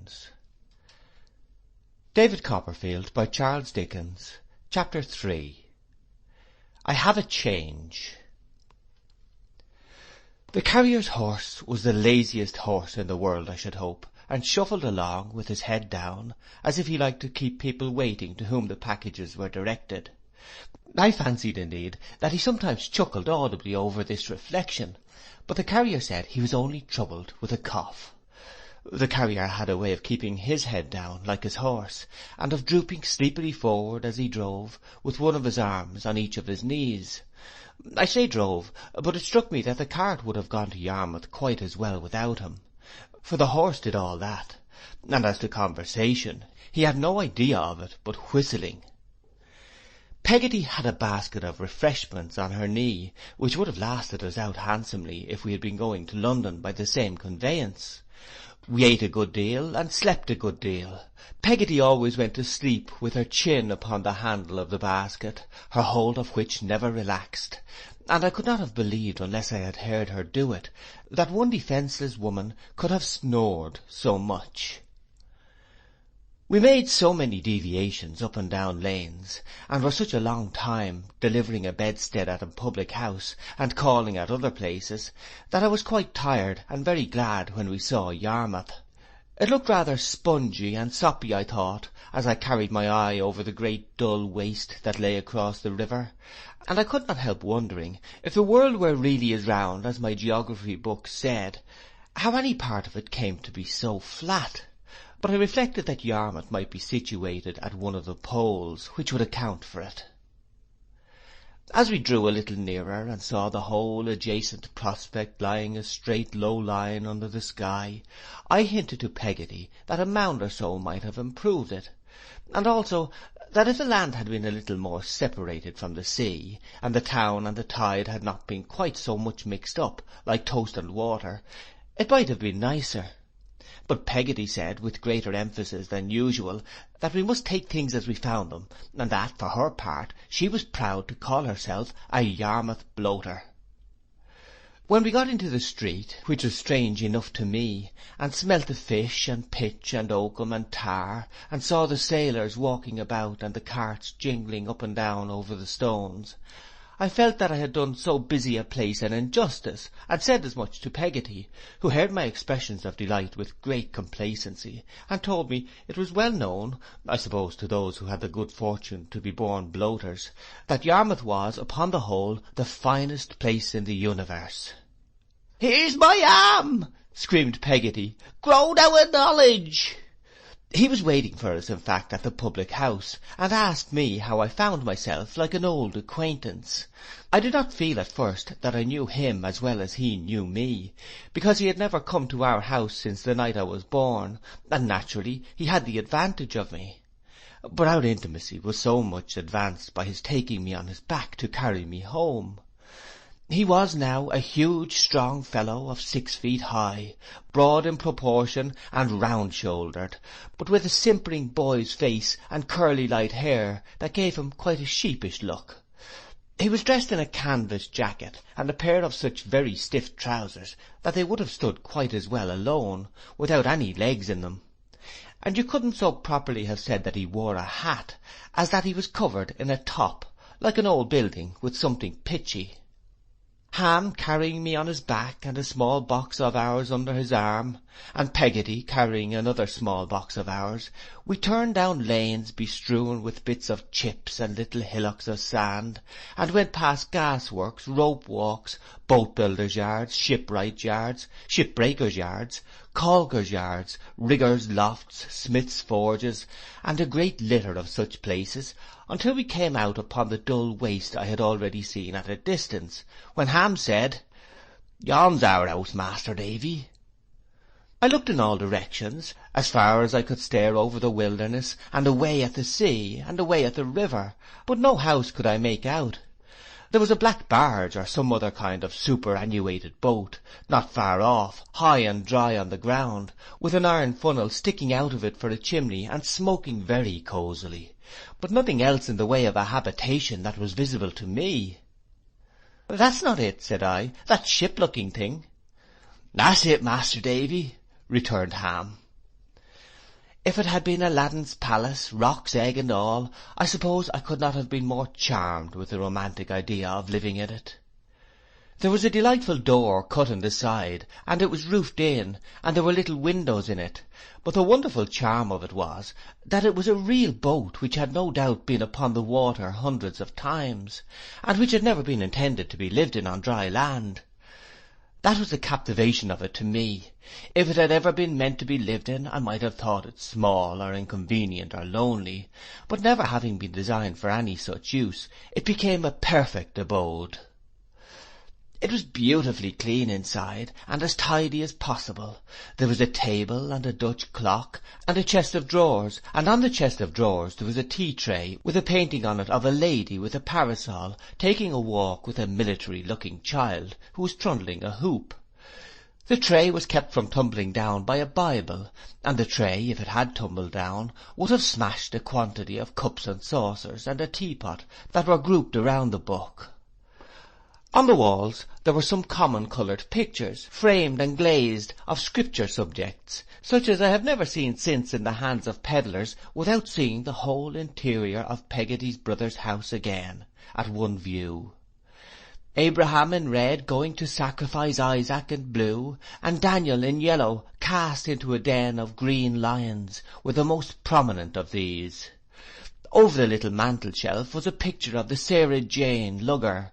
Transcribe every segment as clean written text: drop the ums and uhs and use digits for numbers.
Dickens. David Copperfield by Charles Dickens. Chapter 3. I Have a Change. The carrier's horse was the laziest horse in the world, I should hope, and shuffled along with his head down, as if he liked to keep people waiting to whom the packages were directed. I fancied, indeed, that he sometimes chuckled audibly over this reflection, but the carrier said he was only troubled with a cough. The carrier had a way of keeping his head down, like his horse, and of drooping sleepily forward as he drove, with one of his arms on each of his knees. I say drove, but it struck me that the cart would have gone to Yarmouth quite as well without him, for the horse did all that, and as to conversation, he had no idea of it but whistling. Peggotty had a basket of refreshments on her knee, which would have lasted us out handsomely if we had been going to London by the same conveyance. We ate a good deal and slept a good deal. Peggotty always went to sleep with her chin upon the handle of the basket, her hold of which never relaxed, and I could not have believed, unless I had heard her do it, that one defenceless woman could have snored so much. We made so many deviations up and down lanes, and were such a long time delivering a bedstead at a public house, and calling at other places, that I was quite tired and very glad when we saw Yarmouth. It looked rather spongy and soppy, I thought, as I carried my eye over the great dull waste that lay across the river, and I could not help wondering, if the world were really as round as my geography book said, how any part of it came to be so flat. But I reflected that Yarmouth might be situated at one of the poles, which would account for it. As we drew a little nearer and saw the whole adjacent prospect lying a straight low line under the sky, I hinted to Peggotty that a mound or so might have improved it, and also that if the land had been a little more separated from the sea, and the town and the tide had not been quite so much mixed up, like toast and water, it might have been nicer. But Peggotty said, with greater emphasis than usual, that we must take things as we found them, and that, for her part, she was proud to call herself a Yarmouth bloater. When we got into the street, which was strange enough to me, and smelt the fish and pitch and oakum and tar, and saw the sailors walking about and the carts jingling up and down over the stones, I felt that I had done so busy a place an injustice, and said as much to Peggotty, who heard my expressions of delight with great complacency, and told me it was well known, I suppose to those who had the good fortune to be born bloaters, that Yarmouth was, upon the whole, the finest place in the universe. "Here's my arm!" screamed Peggotty. "Grow thou in knowledge!" He was waiting for us, in fact, at the public house, and asked me how I found myself, like an old acquaintance. I did not feel at first that I knew him as well as he knew me, because he had never come to our house since the night I was born, and naturally he had the advantage of me. But our intimacy was so much advanced by his taking me on his back to carry me home. He was now a huge strong fellow of 6 feet high, broad in proportion and round-shouldered, but with a simpering boy's face and curly light hair that gave him quite a sheepish look. He was dressed in a canvas jacket and a pair of such very stiff trousers that they would have stood quite as well alone, without any legs in them. And you couldn't so properly have said that he wore a hat, as that he was covered in a top, like an old building, with something pitchy. Ham carrying me on his back and a small box of ours under his arm, and Peggotty carrying another small box of ours, we turned down lanes bestrewn with bits of chips and little hillocks of sand, and went past gasworks, rope walks, boat builders' yards, shipwrights' yards, shipbreakers' yards, caulkers' yards, riggers' lofts, smiths' forges, and a great litter of such places, until we came out upon the dull waste I had already seen at a distance, when Ham said, "Yon's our house, Master Davy." I looked in all directions, as far as I could stare over the wilderness, and away at the sea, and away at the river, but no house could I make out. There was a black barge, or some other kind of superannuated boat, not far off, high and dry on the ground, with an iron funnel sticking out of it for a chimney, and smoking very cosily, but nothing else in the way of a habitation that was visible to me. "That's not it," said I, "that ship-looking thing." "That's it, Master Davy," returned Ham. If it had been Aladdin's palace, roc's egg and all, I suppose I could not have been more charmed with the romantic idea of living in it. There was a delightful door cut in the side, and it was roofed in, and there were little windows in it, but the wonderful charm of it was, that it was a real boat which had no doubt been upon the water hundreds of times, and which had never been intended to be lived in on dry land. That was the captivation of it to me. If it had ever been meant to be lived in, I might have thought it small or inconvenient or lonely, but never having been designed for any such use, it became a perfect abode. It was beautifully clean inside, and as tidy as possible. There was a table and a Dutch clock, and a chest of drawers, and on the chest of drawers there was a tea tray, with a painting on it of a lady with a parasol, taking a walk with a military-looking child, who was trundling a hoop. The tray was kept from tumbling down by a Bible, and the tray, if it had tumbled down, would have smashed a quantity of cups and saucers and a teapot that were grouped around the book. On the walls there were some common-coloured pictures, framed and glazed, of scripture subjects, such as I have never seen since in the hands of pedlars, without seeing the whole interior of Peggotty's brother's house again, at one view. Abraham in red going to sacrifice Isaac in blue, and Daniel in yellow cast into a den of green lions, were the most prominent of these. Over the little mantel-shelf was a picture of the Sarah Jane lugger,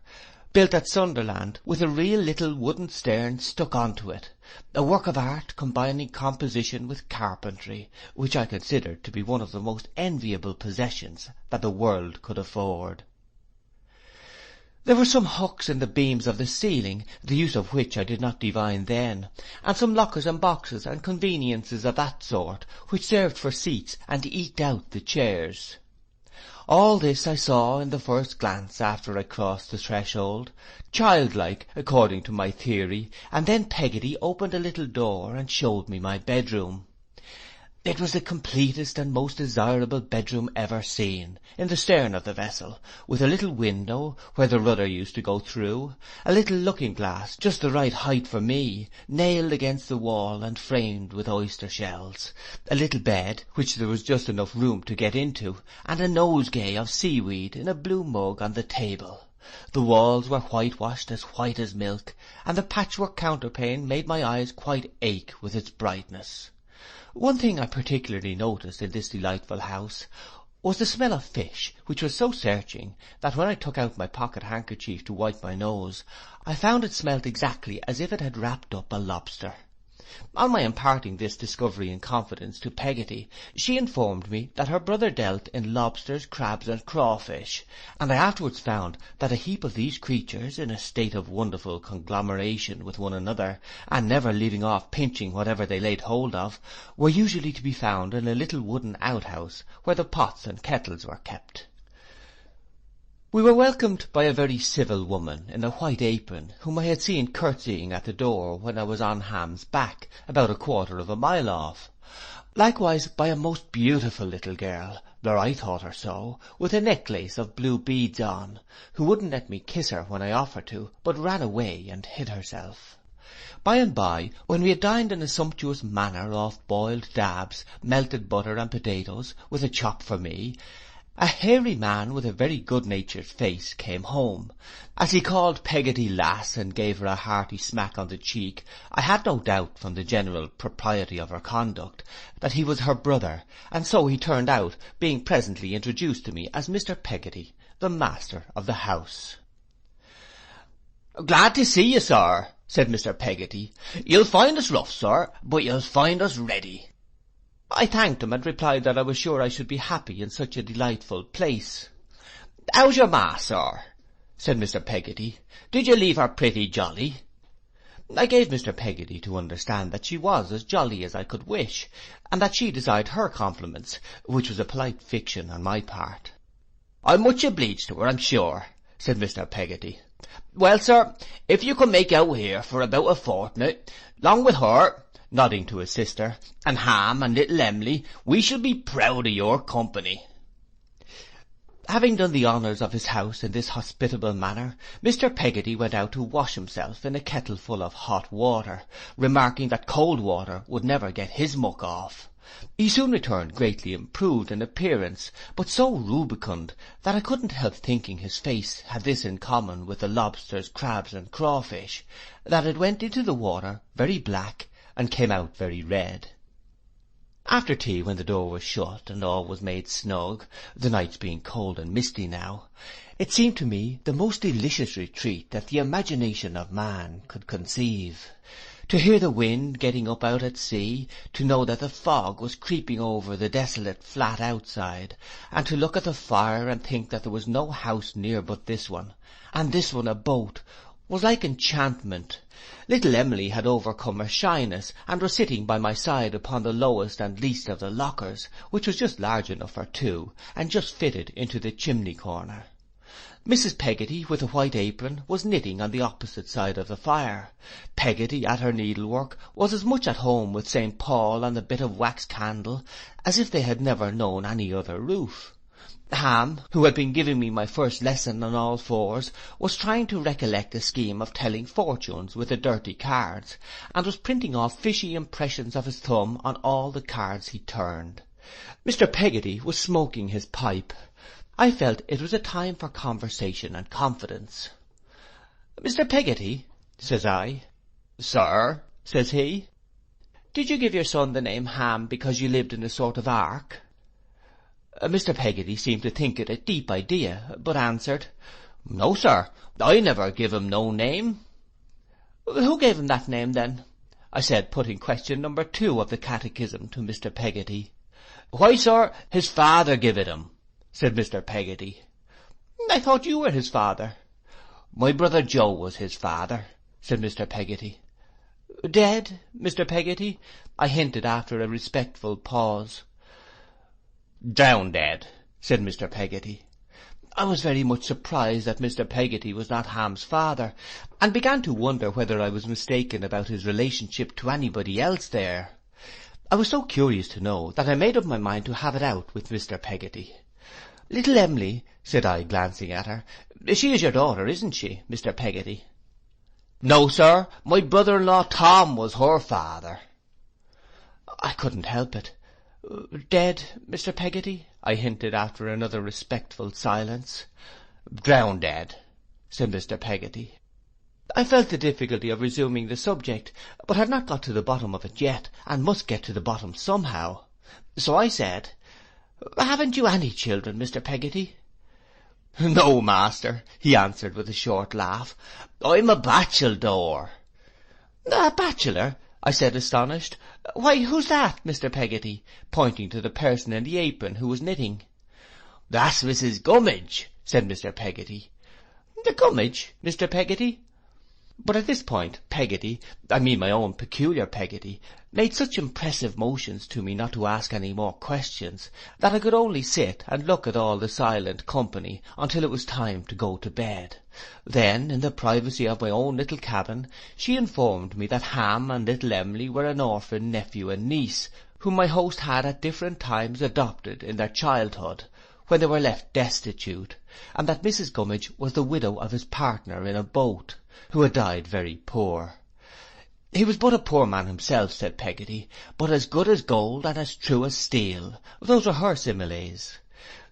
built at Sunderland, with a real little wooden stern stuck onto it, a work of art combining composition with carpentry, which I considered to be one of the most enviable possessions that the world could afford. There were some hooks in the beams of the ceiling, the use of which I did not divine then, and some lockers and boxes and conveniences of that sort, which served for seats and eked out the chairs. All this I saw in the first glance after I crossed the threshold, childlike according to my theory, and then Peggotty opened a little door and showed me my bedroom. It was the completest and most desirable bedroom ever seen, in the stern of the vessel, with a little window, where the rudder used to go through, a little looking-glass, just the right height for me, nailed against the wall and framed with oyster shells, a little bed, which there was just enough room to get into, and a nosegay of seaweed in a blue mug on the table. The walls were whitewashed as white as milk, and the patchwork counterpane made my eyes quite ache with its brightness. One thing I particularly noticed in this delightful house was the smell of fish, which was so searching that when I took out my pocket handkerchief to wipe my nose, I found it smelt exactly as if it had wrapped up a lobster. On my imparting this discovery in confidence to Peggotty, she informed me that her brother dealt in lobsters, crabs and crawfish, and I afterwards found that a heap of these creatures, in a state of wonderful conglomeration with one another, and never leaving off pinching whatever they laid hold of, were usually to be found in a little wooden outhouse where the pots and kettles were kept. We were welcomed by a very civil woman in a white apron, whom I had seen curtsying at the door when I was on Ham's back, about 1/4 of a mile off. Likewise by a most beautiful little girl, or I thought her so, with a necklace of blue beads on, who wouldn't let me kiss her when I offered to, but ran away and hid herself. By and by, when we had dined in a sumptuous manner off boiled dabs, melted butter and potatoes, with a chop for me, a hairy man with a very good-natured face came home. As he called Peggotty lass and gave her a hearty smack on the cheek, I had no doubt from the general propriety of her conduct that he was her brother, and so he turned out, being presently introduced to me as Mr. Peggotty, the master of the house. "Glad to see you, sir," said Mr. Peggotty. "You'll find us rough, sir, but you'll find us ready." I thanked him and replied that I was sure I should be happy in such a delightful place. "How's your ma, sir?" said Mr. Peggotty. "Did you leave her pretty jolly?" I gave Mr. Peggotty to understand that she was as jolly as I could wish, and that she desired her compliments, which was a polite fiction on my part. "I'm much obliged to her, I'm sure," said Mr. Peggotty. "Well, sir, if you can make out here for about a fortnight, long with her," nodding to his sister, "and Ham and little Em'ly, we shall be proud of your company." Having done the honours of his house in this hospitable manner, Mr. Peggotty went out to wash himself in a kettle full of hot water, remarking that cold water would never get his muck off. He soon returned greatly improved in appearance, but so rubicund that I couldn't help thinking his face had this in common with the lobsters, crabs and crawfish, that it went into the water very black and came out very red. After tea, when the door was shut and all was made snug, the nights being cold and misty now, it seemed to me the most delicious retreat that the imagination of man could conceive. To hear the wind getting up out at sea, to know that the fog was creeping over the desolate flat outside, and to look at the fire and think that there was no house near but this one, and this one a boat, was like enchantment. Little Emily had overcome her shyness, and was sitting by my side upon the lowest and least of the lockers, which was just large enough for two, and just fitted into the chimney corner. Mrs. Peggotty, with a white apron, was knitting on the opposite side of the fire. Peggotty, at her needlework, was as much at home with St. Paul and the bit of wax candle as if they had never known any other roof. Ham, who had been giving me my first lesson on all fours, was trying to recollect a scheme of telling fortunes with the dirty cards, and was printing off fishy impressions of his thumb on all the cards he turned. Mr. Peggotty was smoking his pipe. I felt it was a time for conversation and confidence. "Mr. Peggotty," says I. "Sir," says he. "Did you give your son the name Ham because you lived in a sort of ark?" Mr. Peggotty seemed to think it a deep idea, but answered, "No, sir, I never give him no name." "Who gave him that name, then?" I said, putting question number 2 of the catechism to Mr. Peggotty. "Why, sir, his father give it him," said Mr. Peggotty. "I thought you were his father." "My brother Joe was his father," said Mr. Peggotty. "Dead, Mr. Peggotty?" I hinted after a respectful pause. "Drowned dead," said Mr. Peggotty. I was very much surprised that Mr. Peggotty was not Ham's father, and began to wonder whether I was mistaken about his relationship to anybody else there. I was so curious to know that I made up my mind to have it out with Mr. Peggotty. "Little Emily," said I, glancing at her, "she is your daughter, isn't she, Mr. Peggotty?" "No, sir, my brother-in-law Tom was her father." I couldn't help it. "Dead, Mr. Peggotty?" I hinted after another respectful silence. "Drowned dead," said Mr. Peggotty. I felt the difficulty of resuming the subject, but had not got to the bottom of it yet, and must get to the bottom somehow. So I said, "Haven't you any children, Mr. Peggotty?" "No, master," he answered with a short laugh. "I'm a bachelor." "A bachelor?" I said, astonished. "Why, who's that, Mr. Peggotty?" pointing to the person in the apron who was knitting. "That's Mrs. Gummidge," said Mr. Peggotty. "The Gummidge, Mr. Peggotty?" But at this point Peggotty, I mean my own peculiar Peggotty, made such impressive motions to me not to ask any more questions, that I could only sit and look at all the silent company until it was time to go to bed. Then, in the privacy of my own little cabin, she informed me that Ham and little Emily were an orphan nephew and niece, whom my host had at different times adopted in their childhood, when they were left destitute, and that Mrs. Gummidge was the widow of his partner in a boat, who had died very poor. He was but a poor man himself, said Peggotty, but as good as gold and as true as steel. Those were her similes.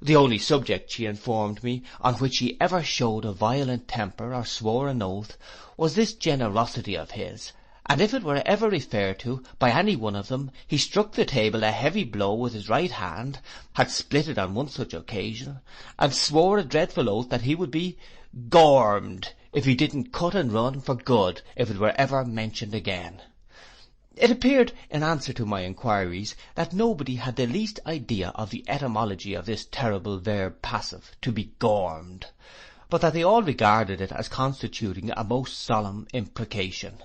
The only subject, she informed me, on which he ever showed a violent temper or swore an oath, was this generosity of his, and if it were ever referred to by any one of them, he struck the table a heavy blow with his right hand, had split it on one such occasion, and swore a dreadful oath that he would be gormed if he didn't cut and run for good if it were ever mentioned again. It appeared, in answer to my inquiries, that nobody had the least idea of the etymology of this terrible verb passive, to be gormed, but that they all regarded it as constituting a most solemn imprecation.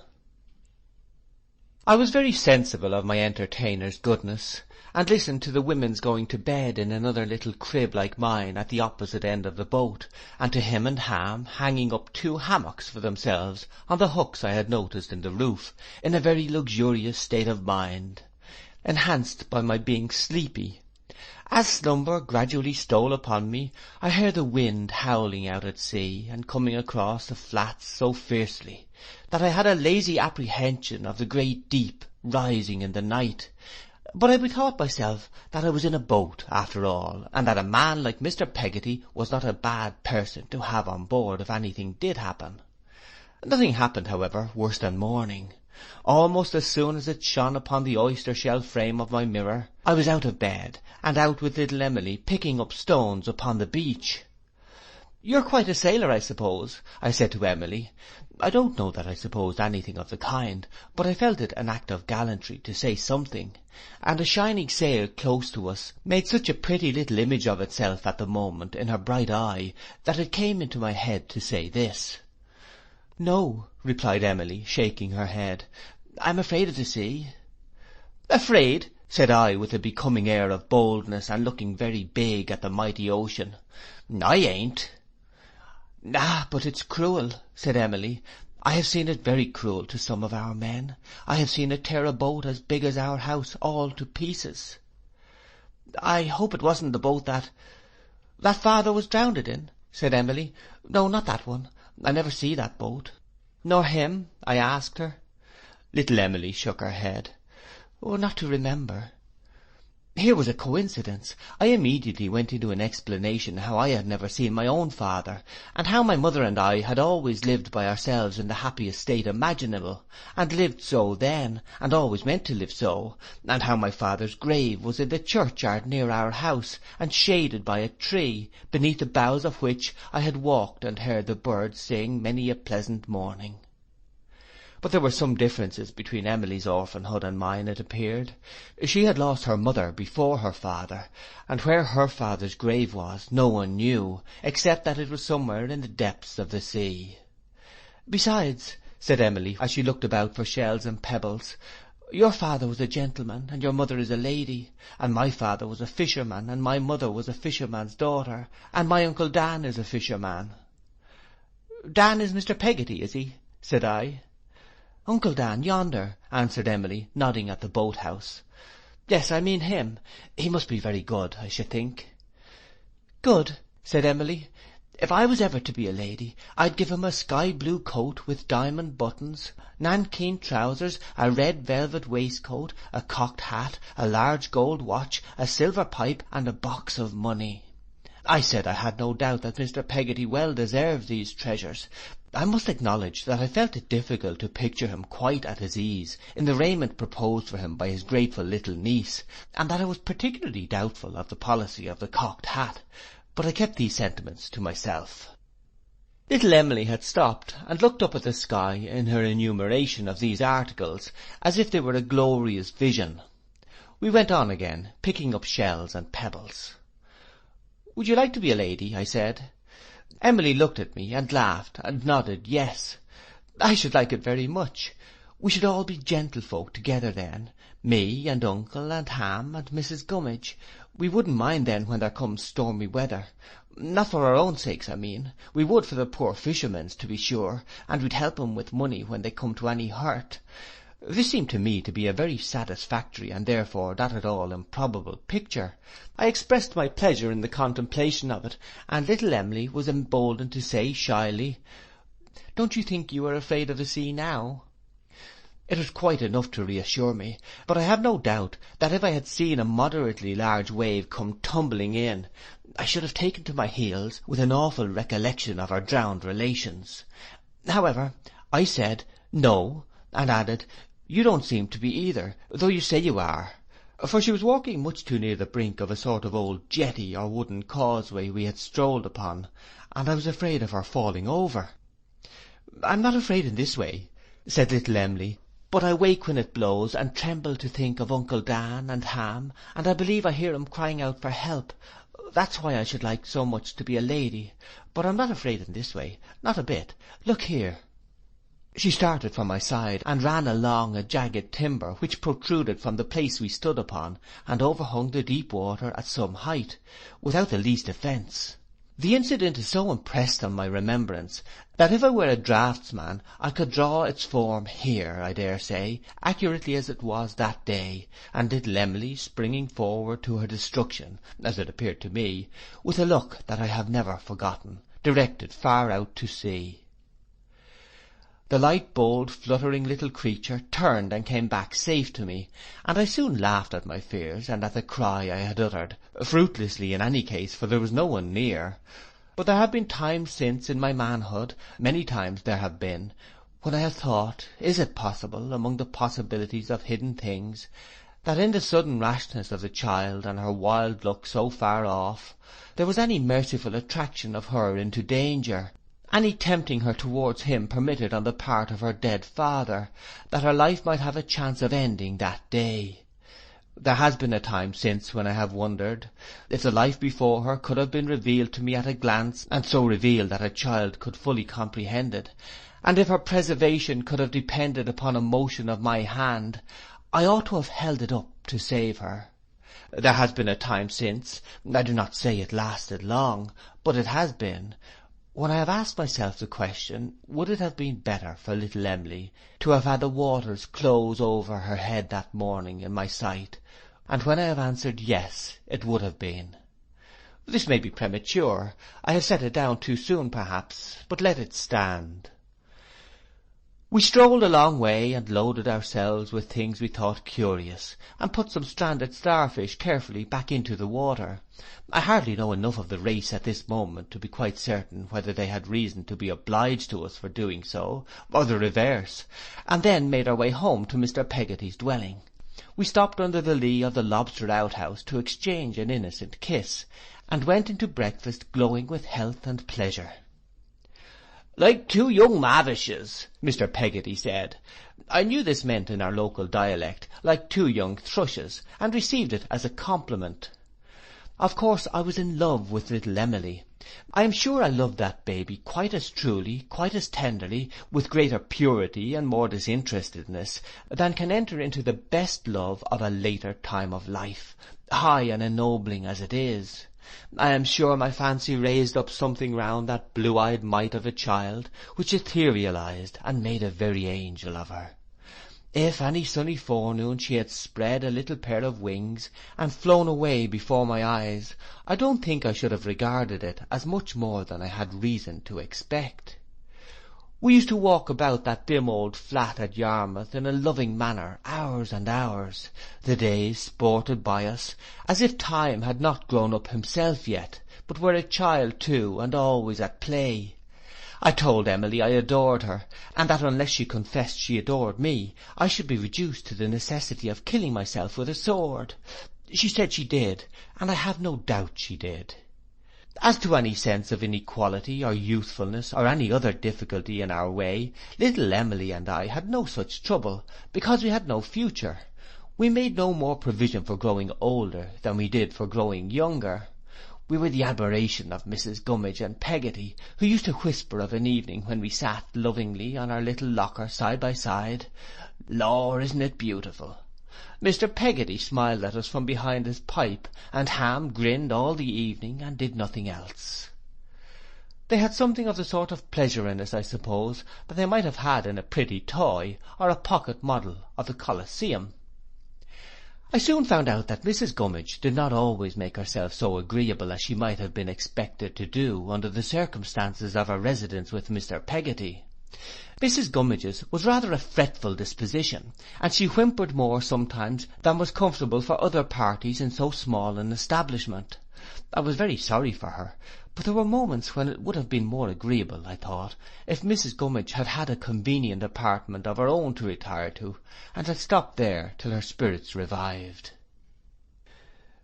I was very sensible of my entertainer's goodness, and listened to the women's going to bed in another little crib like mine at the opposite end of the boat, and to him and Ham hanging up 2 hammocks for themselves on the hooks I had noticed in the roof, in a very luxurious state of mind, enhanced by my being sleepy, As slumber gradually stole upon me, I heard the wind howling out at sea, and coming across the flats so fiercely, that I had a lazy apprehension of the great deep rising in the night. But I bethought myself that I was in a boat after all, and that a man like Mr. Peggotty was not a bad person to have on board if anything did happen. Nothing happened, however, worse than morning. Almost as soon as it shone upon the oyster-shell frame of my mirror, I was out of bed, and out with little Emily picking up stones upon the beach. "You're quite a sailor, I suppose," I said to Emily. I don't know that I supposed anything of the kind, but I felt it an act of gallantry to say something, and a shining sail close to us made such a pretty little image of itself at the moment in her bright eye, that it came into my head to say this. "No," replied Emily, shaking her head, "I'm afraid of the sea." "Afraid?" said I, with a becoming air of boldness, and looking very big at the mighty ocean. "I ain't." "Ah, but it's cruel," said Emily. "I have seen it very cruel to some of our men. I have seen it tear a boat as big as our house all to pieces." "I hope it wasn't the boat that father was drownded in," said Emily. "No, not that one. I never see that boat." "Nor him?" I asked her. Little Emily shook her head. "Not to remember." Here was a coincidence. I immediately went into an explanation how I had never seen my own father, and how my mother and I had always lived by ourselves in the happiest state imaginable, and lived so then, and always meant to live so, and how my father's grave was in the churchyard near our house, and shaded by a tree, beneath the boughs of which I had walked and heard the birds sing many a pleasant morning. But there were some differences between Emily's orphanhood and mine, it appeared. She had lost her mother before her father, and where her father's grave was no one knew, except that it was somewhere in the depths of the sea. "Besides," said Emily, as she looked about for shells and pebbles, "your father was a gentleman, and your mother is a lady, and my father was a fisherman, and my mother was a fisherman's daughter, and my uncle Dan is a fisherman." "Dan is Mr. Peggotty, is he?" said I. "Uncle Dan, yonder," answered Emily, nodding at the boat-house. "Yes, I mean him. He must be very good, I should think." "Good," said Emily. "If I was ever to be a lady, I'd give him a sky-blue coat with diamond buttons, nankeen trousers, a red velvet waistcoat, a cocked hat, a large gold watch, a silver pipe, and a box of money." I said I had no doubt that Mr. Peggotty well deserved these treasures. I must acknowledge that I felt it difficult to picture him quite at his ease in the raiment proposed for him by his grateful little niece, and that I was particularly doubtful of the policy of the cocked hat, but I kept these sentiments to myself. Little Emily had stopped, and looked up at the sky in her enumeration of these articles, as if they were a glorious vision. We went on again, picking up shells and pebbles. "Would you like to be a lady?" I said. Emily looked at me, and laughed, and nodded yes. "I should like it very much. We should all be gentlefolk together then, me, and uncle, and Ham, and Mrs. Gummidge. We wouldn't mind then when there comes stormy weather. Not for our own sakes, I mean. We would for the poor fishermen's, to be sure, and we'd help 'em with money when they come to any hurt." This seemed to me to be a very satisfactory and therefore not at all improbable picture. I expressed my pleasure in the contemplation of it, and little Emily was emboldened to say shyly, "Don't you think you are afraid of the sea now?" It was quite enough to reassure me, but I have no doubt that if I had seen a moderately large wave come tumbling in, I should have taken to my heels with an awful recollection of our drowned relations. However, I said no, and added, "You don't seem to be either, though you say you are," for she was walking much too near the brink of a sort of old jetty or wooden causeway we had strolled upon, and I was afraid of her falling over. "I'm not afraid in this way," said little Emily, "but I wake when it blows, and tremble to think of Uncle Dan and Ham, and I believe I hear him crying out for help. That's why I should like so much to be a lady, but I'm not afraid in this way, not a bit. Look here." She started from my side, and ran along a jagged timber which protruded from the place we stood upon, and overhung the deep water at some height, without the least offence. The incident is so impressed on my remembrance, that if I were a draughtsman, I could draw its form here, I dare say, accurately as it was that day, and little Emily springing forward to her destruction, as it appeared to me, with a look that I have never forgotten, directed far out to sea. The light, bold, fluttering little creature turned and came back safe to me, and I soon laughed at my fears, and at the cry I had uttered, fruitlessly in any case, for there was no one near. But there have been times since in my manhood, many times there have been, when I have thought, is it possible, among the possibilities of hidden things, that in the sudden rashness of the child, and her wild look so far off, there was any merciful attraction of her into danger, any tempting her towards him permitted on the part of her dead father, that her life might have a chance of ending that day. There has been a time since when I have wondered, if the life before her could have been revealed to me at a glance, and so revealed that a child could fully comprehend it, and if her preservation could have depended upon a motion of my hand, I ought to have held it up to save her. There has been a time since, I do not say it lasted long, but it has been, when I have asked myself the question, would it have been better for little Emily to have had the waters close over her head that morning in my sight, and when I have answered yes, it would have been. This may be premature, I have set it down too soon perhaps, but let it stand. We strolled a long way, and loaded ourselves with things we thought curious, and put some stranded starfish carefully back into the water. I hardly know enough of the race at this moment to be quite certain whether they had reason to be obliged to us for doing so, or the reverse, and then made our way home to Mr. Peggotty's dwelling. We stopped under the lee of the lobster outhouse to exchange an innocent kiss, and went into breakfast glowing with health and pleasure. "Like two young mavishes," Mr. Peggotty said. I knew this meant in our local dialect, like two young thrushes, and received it as a compliment. Of course I was in love with little Emily. I am sure I loved that baby quite as truly, quite as tenderly, with greater purity and more disinterestedness, than can enter into the best love of a later time of life, high and ennobling as it is. I am sure my fancy raised up something round that blue-eyed mite of a child, which etherealized and made a very angel of her. If any sunny forenoon she had spread a little pair of wings, and flown away before my eyes, I don't think I should have regarded it as much more than I had reason to expect. We used to walk about that dim old flat at Yarmouth in a loving manner, hours and hours. The days sported by us, as if Time had not grown up himself yet, but were a child too, and always at play. I told Emily I adored her, and that unless she confessed she adored me, I should be reduced to the necessity of killing myself with a sword. She said she did, and I have no doubt she did. As to any sense of inequality, or youthfulness, or any other difficulty in our way, little Emily and I had no such trouble, because we had no future. We made no more provision for growing older than we did for growing younger. We were the admiration of Mrs. Gummidge and Peggotty, who used to whisper of an evening when we sat lovingly on our little locker side by side, "Lor, isn't it beautiful?" Mr. Peggotty smiled at us from behind his pipe, and Ham grinned all the evening and did nothing else. They had something of the sort of pleasure in us, I suppose, that they might have had in a pretty toy, or a pocket model of the Colosseum. I soon found out that Mrs. Gummidge did not always make herself so agreeable as she might have been expected to do under the circumstances of her residence with Mr. Peggotty. Mrs. Gummidge's was rather a fretful disposition, and she whimpered more sometimes than was comfortable for other parties in so small an establishment. I was very sorry for her, but there were moments when it would have been more agreeable, I thought, if Mrs. Gummidge had had a convenient apartment of her own to retire to, and had stopped there till her spirits revived.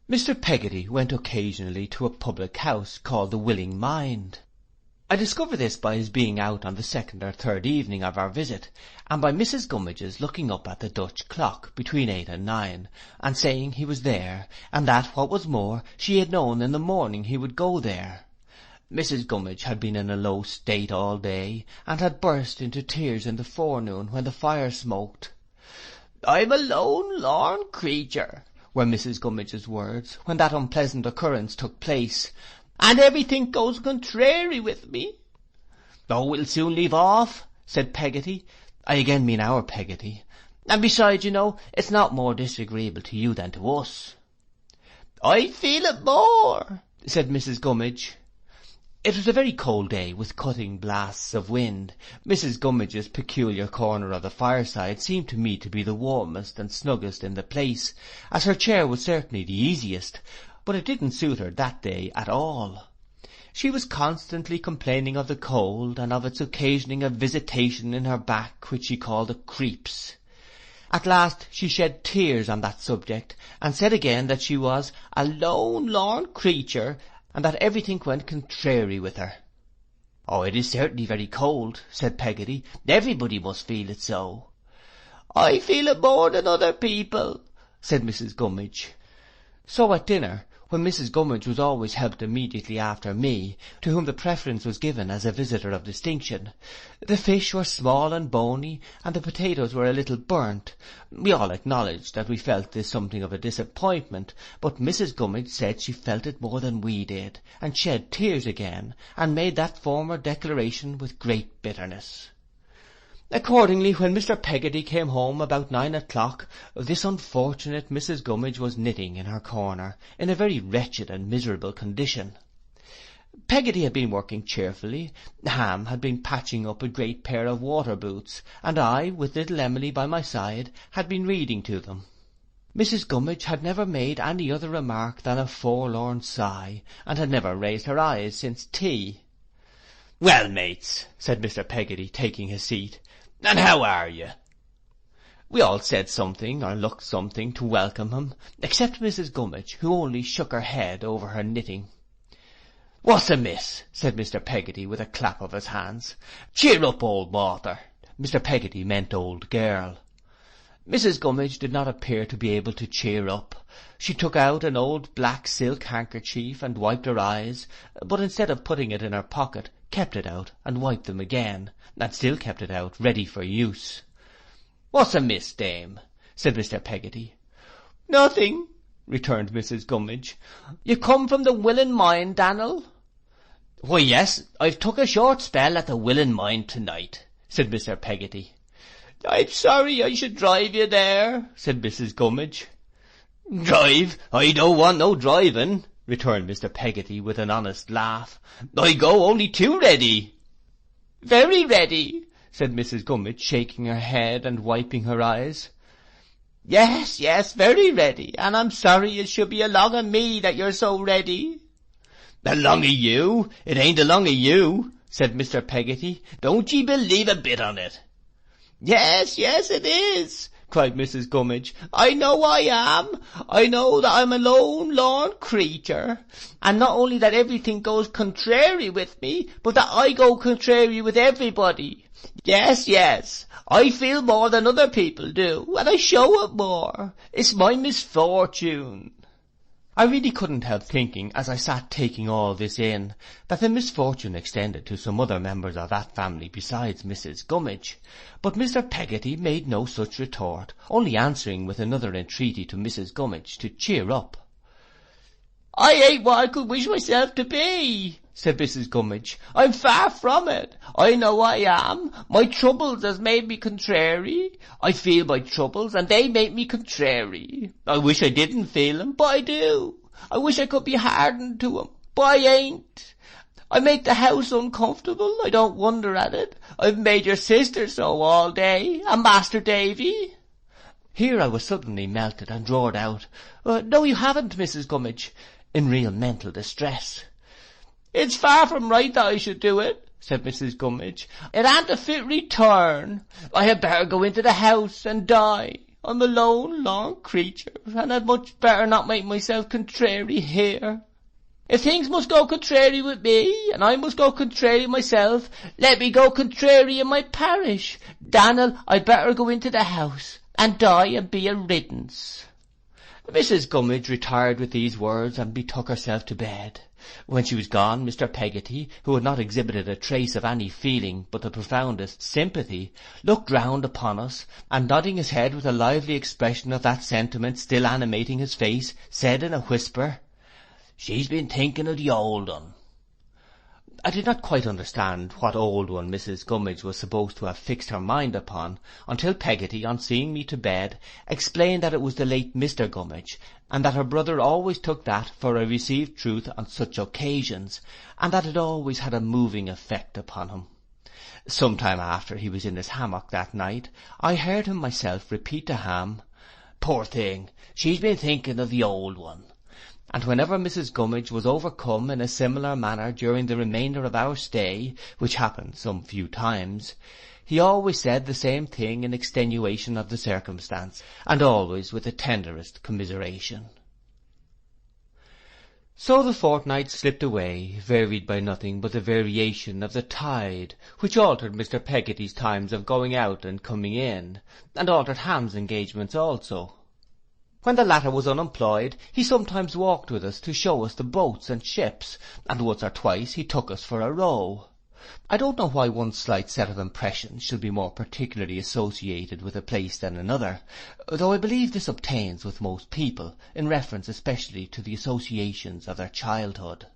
Mr. Peggotty went occasionally to a public house called the Willing Mind. I discovered this by his being out on the second or third evening of our visit, and by Mrs. Gummidge's looking up at the Dutch clock between 8 and 9, and saying he was there, and that, what was more, she had known in the morning he would go there. Mrs. Gummidge had been in a low state all day, and had burst into tears in the forenoon when the fire smoked. "I'm a lone, lorn creature," were Mrs. Gummidge's words, when that unpleasant occurrence took place, and everything goes contrary with me. Oh, it'll soon leave off, said Peggotty. I again mean our Peggotty. And besides, you know, it's not more disagreeable to you than to us. I feel it more, said Mrs. Gummidge. It was a very cold day, with cutting blasts of wind. Mrs. Gummidge's peculiar corner of the fireside seemed to me to be the warmest and snuggest in the place, as her chair was certainly the easiest, but it didn't suit her that day at all. She was constantly complaining of the cold, and of its occasioning a visitation in her back which she called the creeps. At last she shed tears on that subject, and said again that she was a lone lorn creature, and that everything went contrary with her. Oh, it is certainly very cold, said Peggotty. Everybody must feel it so. I feel it more than other people, said Mrs. Gummidge. So at dinner, when Mrs. Gummidge was always helped immediately after me, to whom the preference was given as a visitor of distinction, the fish were small and bony, and the potatoes were a little burnt. We all acknowledged that we felt this something of a disappointment, but Mrs. Gummidge said she felt it more than we did, and shed tears again, and made that former declaration with great bitterness. Accordingly, when Mr. Peggotty came home about 9 o'clock, this unfortunate Mrs. Gummidge was knitting in her corner, in a very wretched and miserable condition. Peggotty had been working cheerfully, Ham had been patching up a great pair of water boots, and I, with little Emily by my side, had been reading to them. Mrs. Gummidge had never made any other remark than a forlorn sigh, and had never raised her eyes since tea. "Well, mates," said Mr. Peggotty, taking his seat, "and how are you?" We all said something, or looked something, to welcome him, except Mrs. Gummidge, who only shook her head over her knitting. "What's amiss?" said Mr. Peggotty, with a clap of his hands. "Cheer up, old water." Mr. Peggotty meant old girl. Mrs. Gummidge did not appear to be able to cheer up. She took out an old black silk handkerchief and wiped her eyes, but instead of putting it in her pocket, kept it out and wiped them again, and still kept it out, ready for use. "What's amiss, dame?" said Mr. Peggotty. "Nothing," returned Mrs. Gummidge. "You come from the Willing Mind, Dannel?" "Why, yes, I've took a short spell at the Willing Mind tonight," said Mr. Peggotty. "I'm sorry I should drive you there," said Mrs. Gummidge. "Drive? I don't want no driving," returned Mr. Peggotty with an honest laugh. "I go only too ready." "Very ready," said Mrs. Gummidge, shaking her head and wiping her eyes. "Yes, yes, very ready, and I'm sorry it should be along of me that you're so ready." "Along of you? It ain't along of you," said Mr. Peggotty. "Don't ye believe a bit on it." "Yes, yes, it is," cried Mrs. Gummidge. "I know I am. I know that I'm a lone lorn creature, and not only that everything goes contrary with me, but that I go contrary with everybody. Yes, yes, I feel more than other people do, and I show it more. It's my misfortune." I really couldn't help thinking, as I sat taking all this in, that the misfortune extended to some other members of that family besides Mrs. Gummidge, but Mr. Peggotty made no such retort, only answering with another entreaty to Mrs. Gummidge to cheer up. "I ain't what I could wish myself to be," said Mrs. Gummidge. "I'm far from it. I know I am. My troubles has made me contrary. I feel my troubles, and they make me contrary. I wish I didn't feel 'em, but I do. I wish I could be hardened to 'em, but I ain't. I make the house uncomfortable. I don't wonder at it. I've made your sister so all day, and Master Davy." Here I was suddenly melted and roared out, "No, you haven't, Mrs. Gummidge," in real mental distress. "It's far from right that I should do it," said Mrs. Gummidge. "It ain't a fit return. I had better go into the house and die. I'm a lone, lorn creature, and I'd much better not make myself contrary here. If things must go contrary with me, and I must go contrary myself, let me go contrary in my parish. Dannel, I'd better go into the house, and die and be a riddance." Mrs. Gummidge retired with these words, and betook herself to bed. When she was gone, Mr. Peggotty, who had not exhibited a trace of any feeling but the profoundest sympathy, looked round upon us, and nodding his head with a lively expression of that sentiment still animating his face, said in a whisper, She's been thinking of the old un. I did not quite understand what old one Mrs. Gummidge was supposed to have fixed her mind upon, until Peggotty, on seeing me to bed, explained that it was the late Mr. Gummidge, and that her brother always took that for a received truth on such occasions, and that it always had a moving effect upon him. Some time after he was in his hammock that night, I heard him myself repeat to Ham, "Poor thing, she's been thinking of the old one." And whenever Mrs. Gummidge was overcome in a similar manner during the remainder of our stay, which happened some few times, he always said the same thing in extenuation of the circumstance, and always with the tenderest commiseration. So the fortnight slipped away, varied by nothing but the variation of the tide, which altered Mr. Peggotty's times of going out and coming in, and altered Ham's engagements also. When the latter was unemployed, he sometimes walked with us to show us the boats and ships, and once or twice he took us for a row. I don't know why one slight set of impressions should be more particularly associated with a place than another, though I believe this obtains with most people, in reference especially to the associations of their childhood.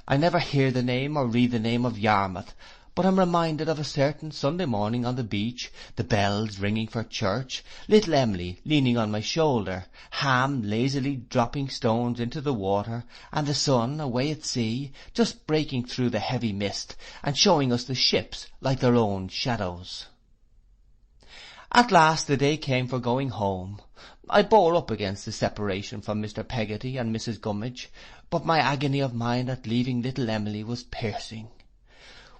I never hear the name or read the name of Yarmouth, but am reminded of a certain Sunday morning on the beach, the bells ringing for church, little Emily leaning on my shoulder, Ham lazily dropping stones into the water, and the sun away at sea, just breaking through the heavy mist, and showing us the ships like their own shadows. At last the day came for going home. I bore up against the separation from Mr. Peggotty and Mrs. Gummidge, but my agony of mind at leaving little Emily was piercing.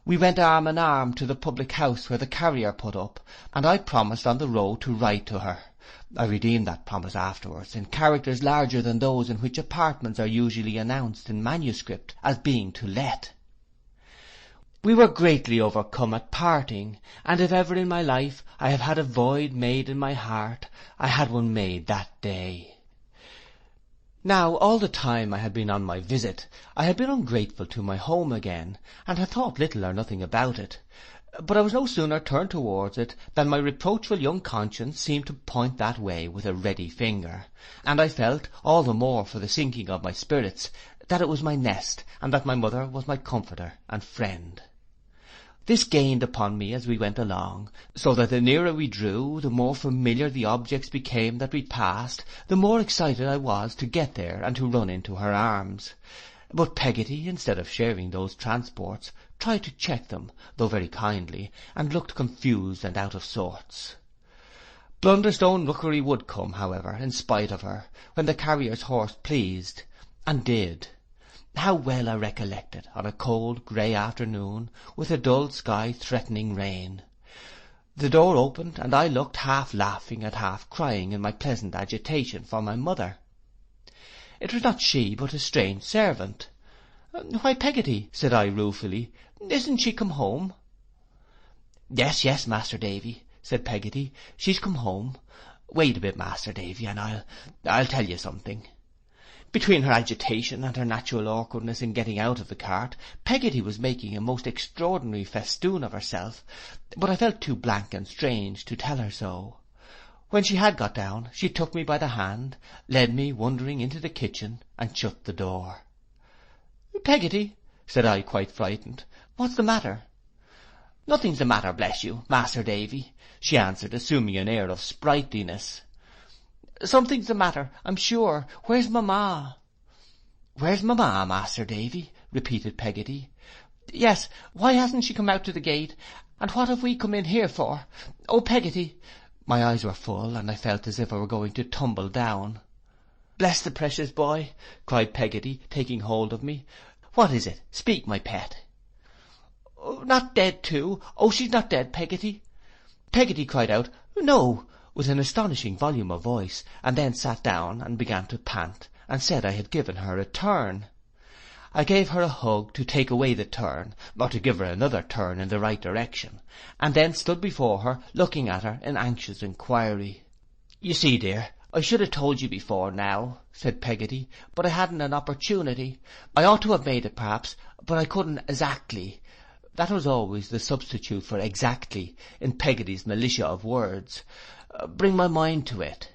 We went arm in arm to the public house where the carrier put up, and I promised on the road to write to her. I redeemed that promise afterwards in characters larger than those in which apartments are usually announced in manuscript as being to let. We were greatly overcome at parting, and if ever in my life I have had a void made in my heart, I had one made that day. Now, all the time I had been on my visit, I had been ungrateful to my home again, and had thought little or nothing about it. But I was no sooner turned towards it than my reproachful young conscience seemed to point that way with a ready finger, and I felt, all the more for the sinking of my spirits, that it was my nest, and that my mother was my comforter and friend. This gained upon me as we went along, so that the nearer we drew, the more familiar the objects became that we passed, the more excited I was to get there and to run into her arms. But Peggotty, instead of sharing those transports, tried to check them, though very kindly, and looked confused and out of sorts. Blunderstone Rookery would come, however, in spite of her, when the carrier's horse pleased, and did. How well I recollect it, on a cold grey afternoon, with a dull sky threatening rain. The door opened, and I looked, half laughing and half crying in my pleasant agitation, for my mother. It was not she, but a strange servant. "Why, Peggotty," said I ruefully, "isn't she come home?" "Yes, yes, Master Davy," said Peggotty, "she's come home. Wait a bit, Master Davy, and I'll tell you something." Between her agitation and her natural awkwardness in getting out of the cart, Peggotty was making a most extraordinary festoon of herself, but I felt too blank and strange to tell her so. When she had got down, she took me by the hand, led me wondering into the kitchen, and shut the door. "Peggotty," said I, quite frightened, "what's the matter?" "Nothing's the matter, bless you, Master Davy," she answered, assuming an air of sprightliness. "Something's the matter, I'm sure. Where's Mamma?" "Where's Mamma, Master Davy?" repeated Peggotty. "Yes, why hasn't she come out to the gate, and what have we come in here for? Oh, Peggotty!" My eyes were full, and I felt as if I were going to tumble down. "Bless the precious boy," cried Peggotty, taking hold of me. "What is it? Speak, my pet." "Not dead too? Oh, she's not dead, Peggotty?" Peggotty cried out, "No," with an astonishing volume of voice, and then sat down and began to pant, and said I had given her a turn. I gave her a hug to take away the turn, or to give her another turn in the right direction, and then stood before her, looking at her in anxious inquiry. "You see, dear, I should have told you before now," said Peggotty, "but I hadn't an opportunity. I ought to have made it, perhaps, but I couldn't exactly." That was always the substitute for exactly in Peggotty's militia of words. "Bring my mind to it."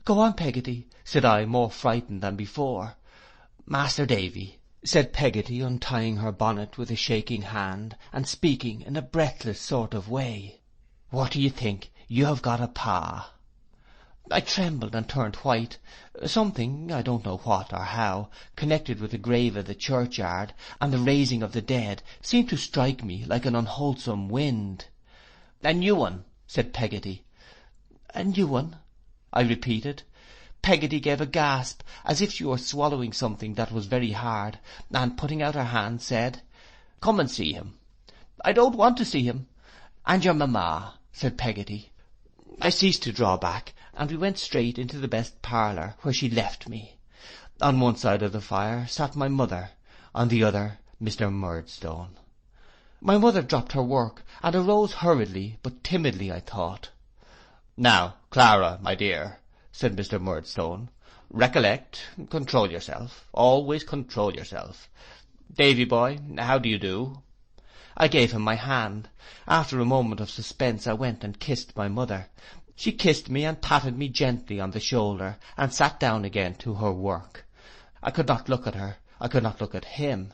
"Go on, Peggotty," said I, more frightened than before. 'Master Davy,' said Peggotty, untying her bonnet with a shaking hand, and speaking in a breathless sort of way, 'what do you think? You have got a pa.' I trembled and turned white. Something, I don't know what or how, connected with the grave of the churchyard and the raising of the dead, seemed to strike me like an unwholesome wind. 'A new one,' said Peggotty. 'A new one?' I repeated. Peggotty gave a gasp, as if she were swallowing something that was very hard, and putting out her hand, said, 'Come and see him.' 'I don't want to see him.' 'And your mamma,' said Peggotty. I ceased to draw back, and we went straight into the best parlour, where she left me. On one side of the fire sat my mother, on the other Mr. Murdstone. My mother dropped her work, and arose hurriedly, but timidly, I thought. 'Now, Clara, my dear,' said Mr. Murdstone, 'recollect, control yourself, always control yourself. Davy boy, how do you do?' I gave him my hand. After a moment of suspense I went and kissed my mother. She kissed me and patted me gently on the shoulder, and sat down again to her work. I could not look at her, I could not look at him.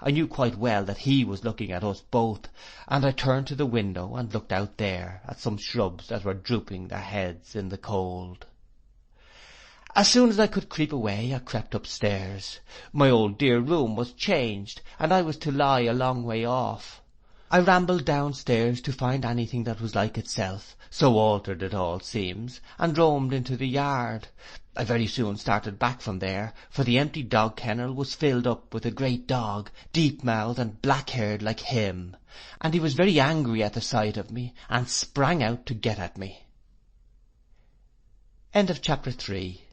I knew quite well that he was looking at us both, and I turned to the window and looked out there at some shrubs that were drooping their heads in the cold. As soon as I could creep away, I crept upstairs. My old dear room was changed, and I was to lie a long way off. I rambled downstairs to find anything that was like itself, so altered it all seems, and roamed into the yard. I very soon started back from there, for the empty dog kennel was filled up with a great dog, deep-mouthed and black-haired like him, and he was very angry at the sight of me, and sprang out to get at me. End of chapter 3.